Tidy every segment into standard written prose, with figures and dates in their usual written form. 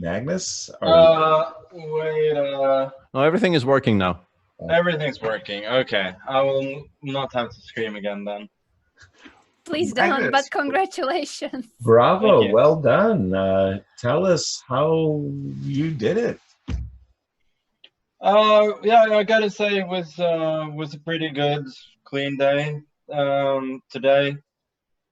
Magnus? Are Wait, No, everything is working now. everything's working. Okay, I will not have to scream again then. Please don't, Magnus. but congratulations. Bravo, Thank you. well done. Tell us how you did it. Yeah, I gotta say it was a pretty good, clean day today.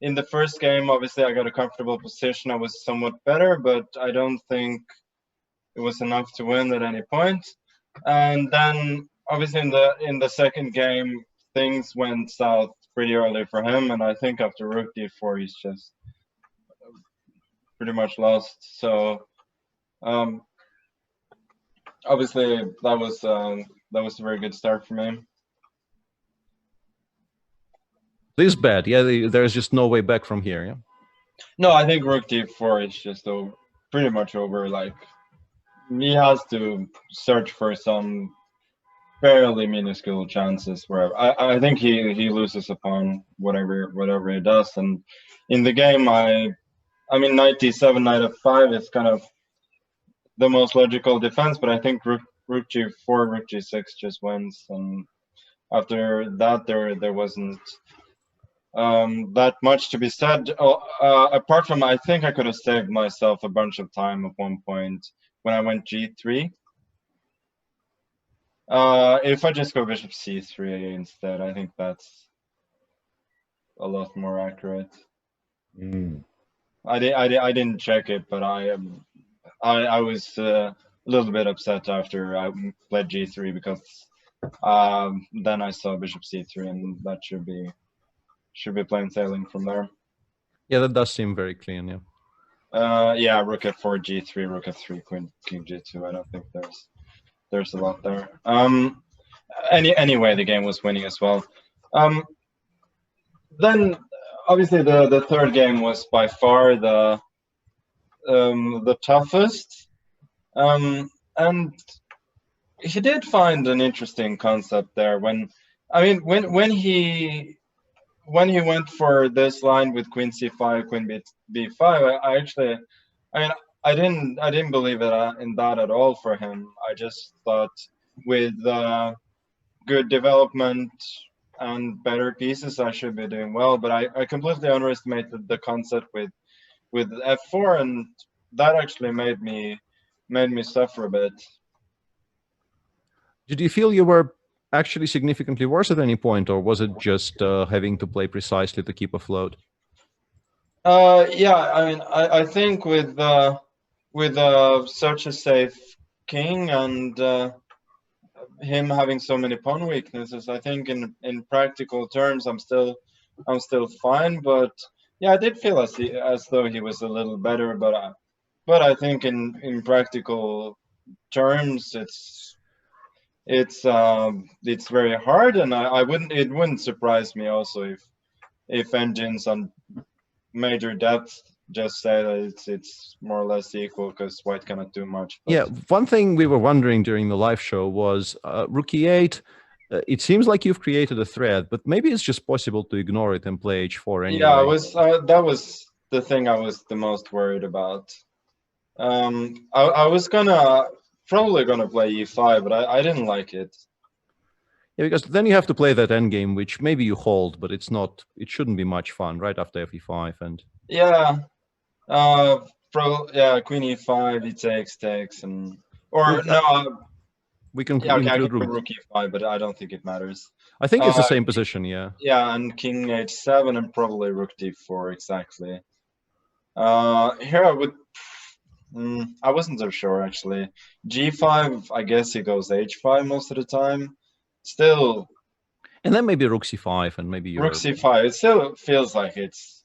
In the first game, obviously, I got a comfortable position. I was somewhat better, but I don't think it was enough to win at any point. And then, obviously, in the second game, things went south pretty early for him. And I think after Rook D4, he's just pretty much lost. So, obviously, that was a very good start for me. This bad, yeah. There's just no way back from here. Yeah. No, I think Rook D4 is just pretty much over. Like, he has to search for some fairly minuscule chances where I think he loses upon whatever he does. And in the game, I mean, knight d7, knight f5 is kind of the most logical defense, but I think Rook G4, Rook G6 just wins. And after that, there wasn't that much to be said. Apart from, I think I could have saved myself a bunch of time at one point when I went G3. If I just go Bishop C3 instead, I think that's a lot more accurate. I didn't check it, but I was a little bit upset after I played G3 because then I saw Bishop C3, and that should be plain sailing from there. Yeah, that does seem very clean. Yeah. Yeah, Rook F4, G3, Rook F3, Queen, King G2. I don't think there's a lot there. Anyway, the game was winning as well. Then obviously the third game was by far the toughest, and he did find an interesting concept there. When he went for this line with Queen C5, Queen B5, I didn't believe it in that at all for him. I just thought with good development and better pieces, I should be doing well. But I completely underestimated the concept with F4, and that actually made me suffer a bit. Did you feel you were actually significantly worse at any point, or was it just having to play precisely to keep afloat? Yeah, I mean, I think with such a safe king and him having so many pawn weaknesses, I think in practical terms I'm still fine. But yeah, I did feel as though he was a little better. But I think in practical terms, it's very hard, and it wouldn't surprise me also if engines on major depth just say that it's more or less equal because white cannot do much. But... Yeah, one thing we were wondering during the live show was Rook E8. It seems like you've created a threat, but maybe it's just possible to ignore it and play H4 anyway. Yeah, that was the thing I was the most worried about. I was probably gonna play E5, but I didn't like it. Yeah, because then you have to play that endgame, which maybe you hold, but it shouldn't be much fun right after FE5 and. Yeah, Queen E5, he takes, and we can include Rook E5, but I don't think it matters. I think it's the same position, yeah. Yeah, and King H7 and probably Rook D4 exactly. Here I would. I wasn't so sure actually. G5, I guess he goes H5 most of the time. Still. And then maybe Rook C5 and maybe Rook C5. It still feels like it's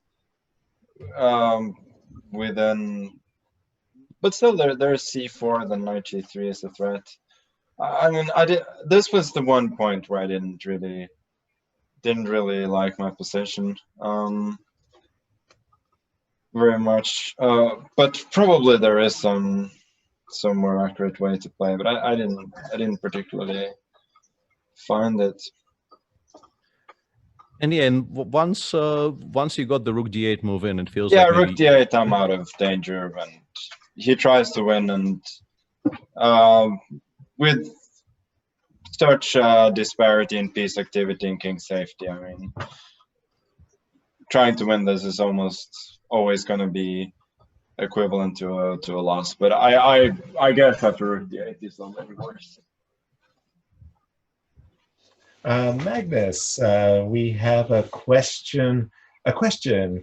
within, but still there's C4. Then Knight G3 is a threat. I mean, this was the one point where I didn't really like my position. Very much, but probably there is some more accurate way to play, but I didn't particularly find it. And yeah, and once you got the Rook D8 move in, it feels like Rook D8, I'm out of danger, and he tries to win, and with such disparity in piece activity and king safety, I mean, trying to win this is almost always going to be equivalent to a loss. But I guess after rook d8 is not any worse. Magnus, we have a question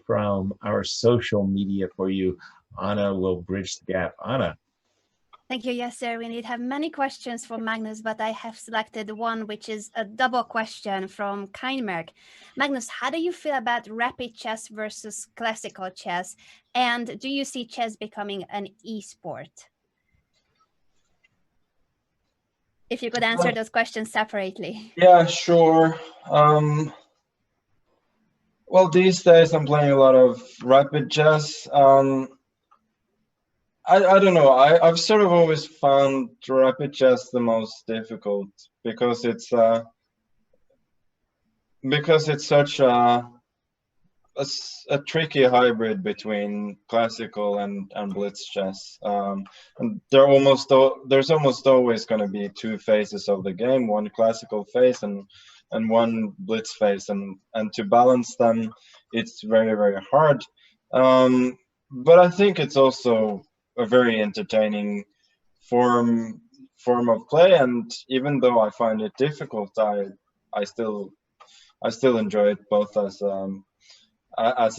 from our social media for you. Anna will bridge the gap. Anna. Thank you. Yes, sir. We did have many questions for Magnus, but I have selected one which is a double question from Kindmerk. Magnus, how do you feel about rapid chess versus classical chess? And do you see chess becoming an e-sport? If you could answer those questions separately. Yeah, sure. Well, these days I'm playing a lot of rapid chess. I don't know. I've sort of always found rapid chess the most difficult because it's such a tricky hybrid between classical and blitz chess. And there's almost always going to be two phases of the game: one classical phase and one blitz phase, and to balance them, it's very, very hard. But I think it's also a very entertaining form of play, and even though I find it difficult, I still enjoy it both as a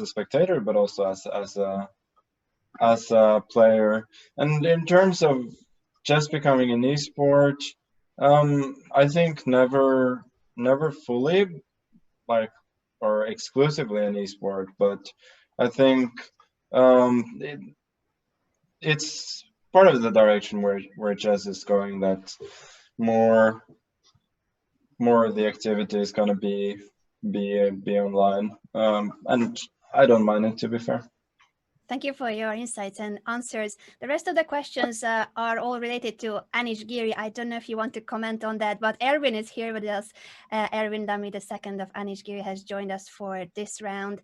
spectator, but also as a player. And in terms of chess becoming an esport, I think never fully, like, or exclusively an esport, but I think it's part of the direction where chess is going, that more of the activity is going to be online, and I don't mind it, to be fair. Thank you for your insights and answers. The rest of the questions are all related to Anish Giri. I don't know if you want to comment on that, but Erwin is here with us. Erwin Dami II of Anish Giri has joined us for this round.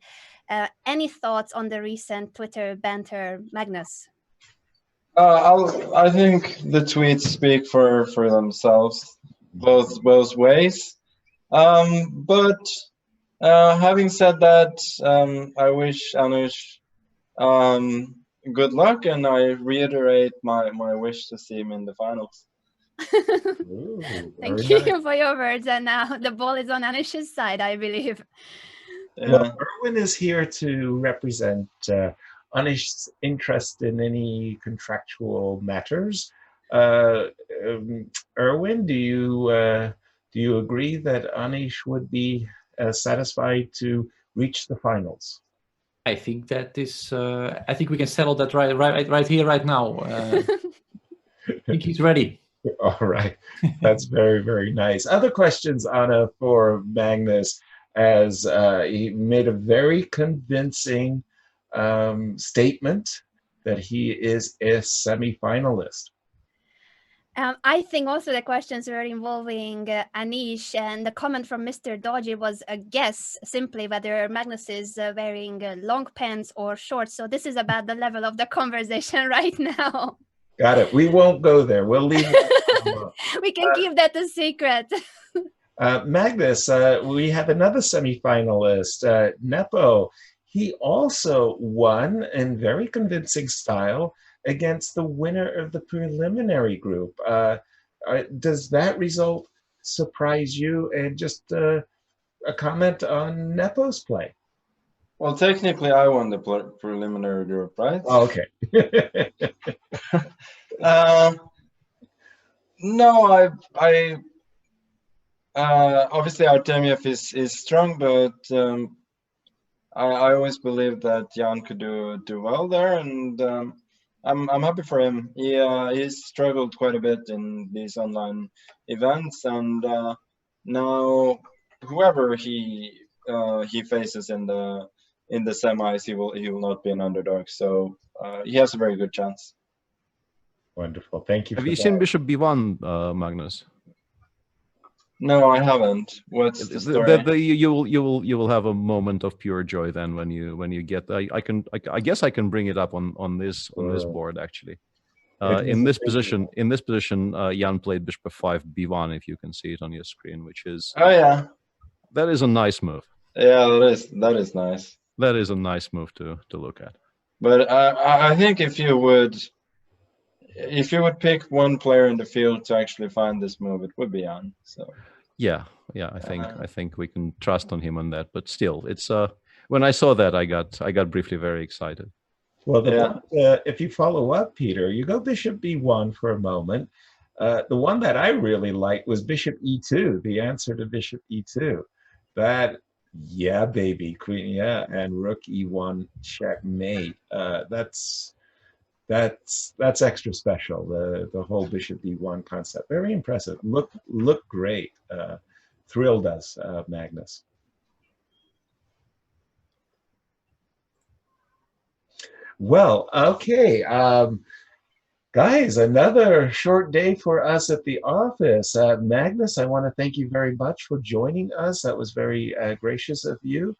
Any thoughts on the recent Twitter banter, Magnus? I think the tweets speak for themselves both ways. But having said that, I wish Anish good luck, and I reiterate my wish to see him in the finals. Ooh, Thank very you nice. for your words, and now the ball is on Anish's side, I believe. Yeah. Well, Erwin is here to represent Anish's interest in any contractual matters. Erwin, do you agree that Anish would be satisfied to reach the finals? I think that is. I think we can settle that right here, right now. I think he's ready. All right, that's very, very nice. Other questions, Anna, for Magnus, as he made a very convincing statement that he is a semifinalist. I think also the questions were involving Anish, and the comment from Mr. Dodgy was a guess, simply whether Magnus is wearing long pants or shorts. So this is about the level of the conversation right now. Got it. We won't go there. We'll leave that. We can keep that a secret. Magnus, we have another semifinalist, Nepo. He also won in very convincing style against the winner of the preliminary group. Does that result surprise you? And just a comment on Nepo's play. Well, technically, I won the preliminary group, right? Oh, okay. No, I obviously Artemiev is strong, but I always believed that Jan could do well there, and I'm happy for him. He's struggled quite a bit in these online events, and now whoever he faces in the semis, he will not be an underdog. So he has a very good chance. Wonderful. Thank you. Have you seen Bishop B1, Magnus? No, I haven't. What's the story? You will have a moment of pure joy then when you get. I guess I can bring it up on this board actually. In this position, Jan played bishop f5 b1. If you can see it on your screen, which is Oh yeah, that is a nice move. yeah, that is nice. That is a nice move to look at. But I think if you would pick one player in the field to actually find this move, it would be Jan. So yeah, I think we can trust on him on that. But still, it's when I saw that, I got briefly very excited. Well, if you follow up, Peter, you go bishop b1 for a moment. The one that I really liked was bishop e2, the answer to bishop e2. That, yeah, baby, queen, yeah, and rook e1 checkmate. That's extra special. The whole bishop b1 concept, very impressive. Look great. Thrilled us, Magnus. Well, okay. Guys, another short day for us at the office. Magnus, I want to thank you very much for joining us. That was very gracious of you.